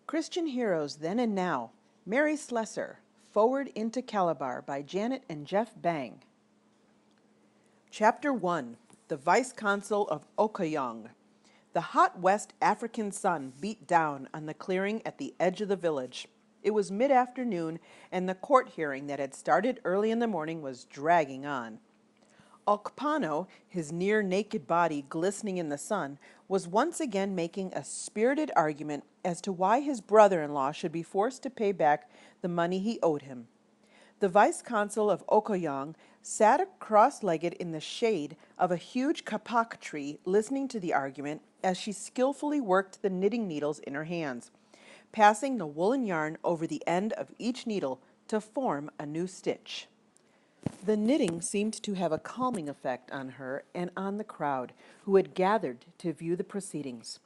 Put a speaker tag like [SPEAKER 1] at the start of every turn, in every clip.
[SPEAKER 1] Christian Heroes Then and Now, Mary Slessor, Forward into Calabar by Janet and Jeff Bang. Chapter 1, The Vice-Consul of Okoyong. The hot West African sun beat down on the clearing at the edge of the village. It was mid-afternoon, and the court hearing that had started early in the morning was dragging on. Okpano, his near-naked body glistening in the sun, was once again making a spirited argument as to why his brother-in-law should be forced to pay back the money he owed him. The vice-consul of Okoyong sat cross-legged in the shade of a huge kapok tree listening to the argument as she skillfully worked the knitting needles in her hands, passing the woolen yarn over the end of each needle to form a new stitch. The knitting seemed to have a calming effect on her and on the crowd who had gathered to view the proceedings.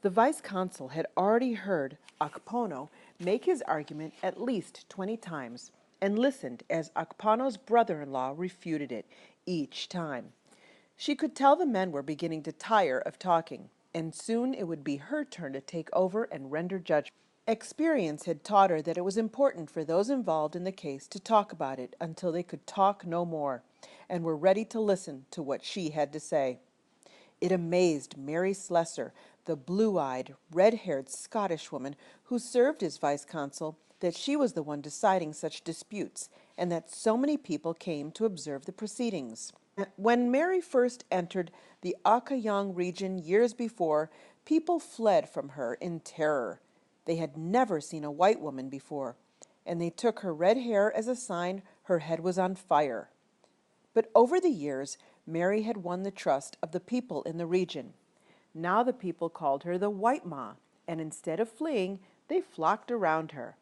[SPEAKER 1] The vice-consul had already heard Akpono make his argument at least 20 times and listened as Akpono's brother-in-law refuted it each time. She could tell the men were beginning to tire of talking, and soon it would be her turn to take over and render judgment. Experience had taught her that it was important for those involved in the case to talk about it until they could talk no more, and were ready to listen to what she had to say. It amazed Mary Slessor, the blue-eyed, red-haired Scottish woman who served as vice-consul, that she was the one deciding such disputes, and that so many people came to observe the proceedings. When Mary first entered the Akayong region years before, people fled from her in terror. They had never seen a white woman before, and they took her red hair as a sign her head was on fire. But over the years, Mary had won the trust of the people in the region. Now the people called her the White Ma, and instead of fleeing, they flocked around her.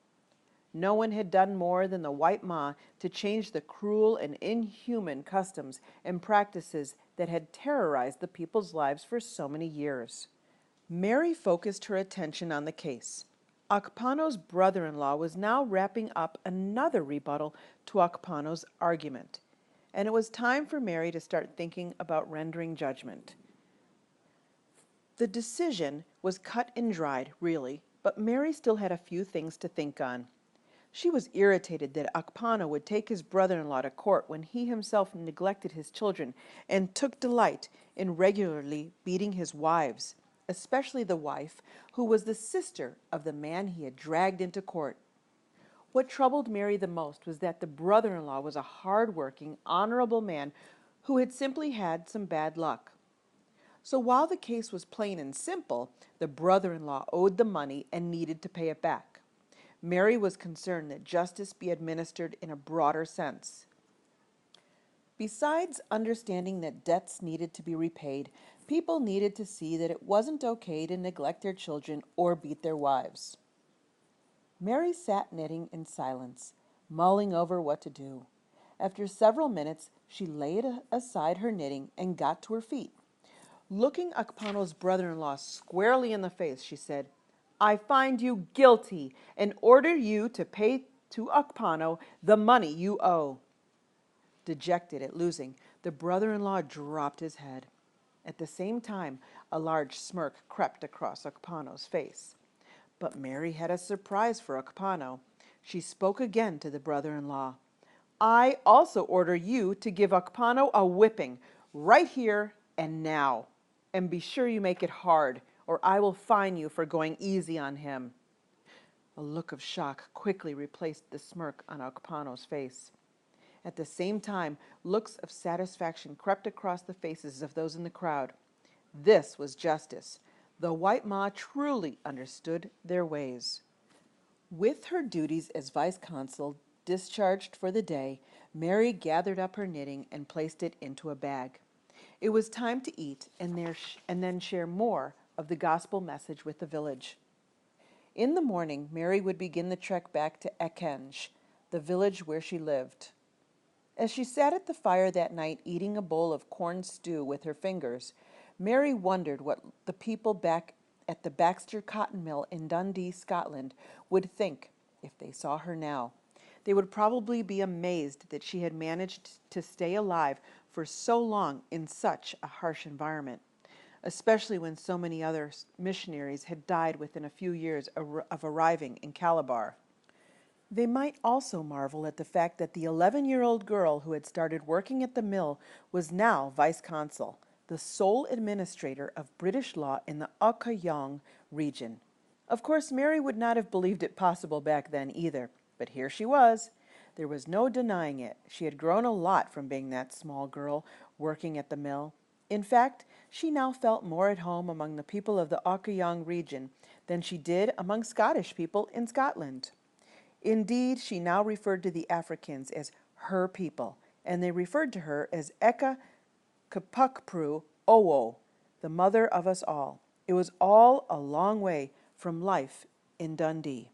[SPEAKER 1] No one had done more than the White Ma to change the cruel and inhuman customs and practices that had terrorized the people's lives for so many years. Mary focused her attention on the case. Akpano's brother-in-law was now wrapping up another rebuttal to Akpano's argument, and it was time for Mary to start thinking about rendering judgment. The decision was cut and dried, really, but Mary still had a few things to think on. She was irritated that Akpano would take his brother-in-law to court when he himself neglected his children and took delight in regularly beating his wives, especially the wife who was the sister of the man he had dragged into court. What troubled Mary the most was that the brother-in-law was a hard-working, honorable man who had simply had some bad luck. So while the case was plain and simple, the brother-in-law owed the money and needed to pay it back. Mary was concerned that justice be administered in a broader sense. Besides understanding that debts needed to be repaid, people needed to see that it wasn't okay to neglect their children or beat their wives. Mary sat knitting in silence, mulling over what to do. After several minutes, she laid aside her knitting and got to her feet. Looking Akpano's brother-in-law squarely in the face, she said, "I find you guilty and order you to pay to Akpano the money you owe." Dejected at losing, the brother-in-law dropped his head. At the same time, a large smirk crept across Akpano's face. But Mary had a surprise for Akpano. She spoke again to the brother-in-law. "I also order you to give Akpano a whipping, right here and now. And be sure you make it hard, or I will fine you for going easy on him." A look of shock quickly replaced the smirk on Akpano's face. At the same time, looks of satisfaction crept across the faces of those in the crowd. This was justice. The White Ma truly understood their ways. With her duties as vice-consul discharged for the day, Mary gathered up her knitting and placed it into a bag. It was time to eat and then share more of the gospel message with the village. In the morning, Mary would begin the trek back to Ekenge, the village where she lived. As she sat at the fire that night eating a bowl of corn stew with her fingers, Mary wondered what the people back at the Baxter Cotton Mill in Dundee, Scotland, would think if they saw her now. They would probably be amazed that she had managed to stay alive for so long in such a harsh environment. especially when so many other missionaries had died within a few years of arriving in Calabar. They might also marvel at the fact that the 11-year-old girl who had started working at the mill was now vice consul, the sole administrator of British law in the Okayong region. Of course, Mary would not have believed it possible back then either, but here she was. There was no denying it. She had grown a lot from being that small girl working at the mill. In fact, she now felt more at home among the people of the Okayong region than she did among Scottish people in Scotland. Indeed, she now referred to the Africans as her people, and they referred to her as Eka Kapukpru Owo, the mother of us all. It was all a long way from life in Dundee.